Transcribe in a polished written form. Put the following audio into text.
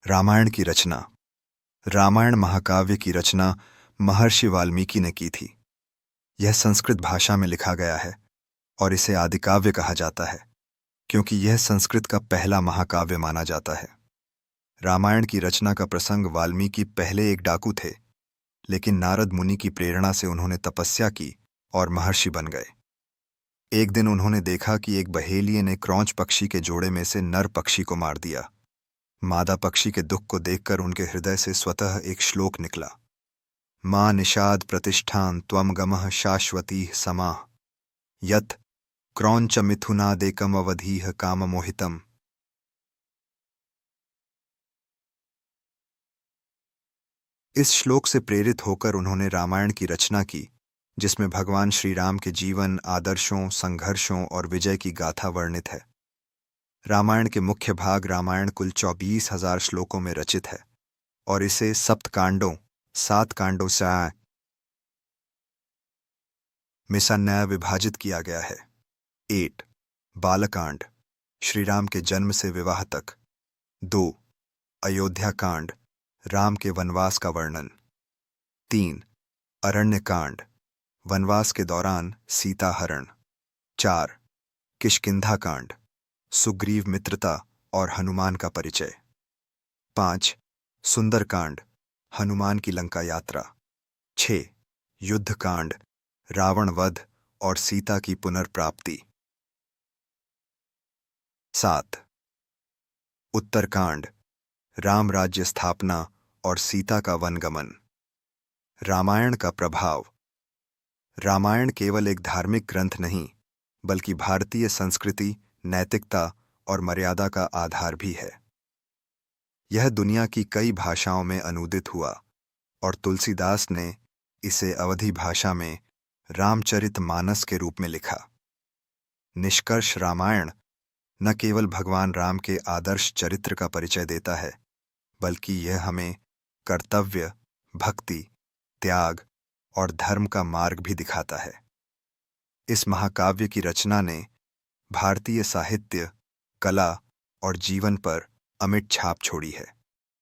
रामायण की रचना। रामायण महाकाव्य की रचना महर्षि वाल्मीकि ने की थी। यह संस्कृत भाषा में लिखा गया है और इसे आदिकाव्य कहा जाता है क्योंकि यह संस्कृत का पहला महाकाव्य माना जाता है। रामायण की रचना का प्रसंग वाल्मीकि पहले एक डाकू थे, लेकिन नारद मुनि की प्रेरणा से उन्होंने तपस्या की और महर्षि बन गए। एक दिन उन्होंने देखा कि एक बहेलिये ने क्रौंच पक्षी के जोड़े में से नर पक्षी को मार दिया। मादा पक्षी के दुख को देखकर उनके हृदय से स्वतः एक श्लोक निकला। मां निषाद प्रतिष्ठान त्वम गमः शाश्वती समाः यत् क्रौंच मिथुनादेकम अवधीह काम मोहितम। इस श्लोक से प्रेरित होकर उन्होंने रामायण की रचना की, जिसमें भगवान श्री राम के जीवन, आदर्शों, संघर्षों और विजय की गाथा वर्णित है। रामायण के मुख्य भाग रामायण कुल 24,000 श्लोकों में रचित है और इसे सप्तकांडों 7 कांडों से मिसन्याय विभाजित किया गया है। 8 बालकांड, श्री राम के जन्म से विवाह तक। 2 अयोध्या कांड, राम के वनवास का वर्णन। 3 अरण्य कांड, वनवास के दौरान सीता हरण। 4 किष्किंधा कांड, सुग्रीव मित्रता और हनुमान का परिचय। 5 सुंदरकांड, हनुमान की लंका यात्रा। 6 युद्ध कांड, रावण वध और सीता की पुनर्प्राप्ति। 7 उत्तरकांड, राम राज्य स्थापना और सीता का वनगमन। रामायण का प्रभाव। रामायण केवल एक धार्मिक ग्रंथ नहीं, बल्कि भारतीय संस्कृति, नैतिकता और मर्यादा का आधार भी है। यह दुनिया की कई भाषाओं में अनुदित हुआ और तुलसीदास ने इसे अवधी भाषा में रामचरितमानस के रूप में लिखा। निष्कर्ष, रामायण न केवल भगवान राम के आदर्श चरित्र का परिचय देता है, बल्कि यह हमें कर्तव्य, भक्ति, त्याग और धर्म का मार्ग भी दिखाता है। इस महाकाव्य की रचना ने भारतीय साहित्य, कला और जीवन पर अमिट छाप छोड़ी है।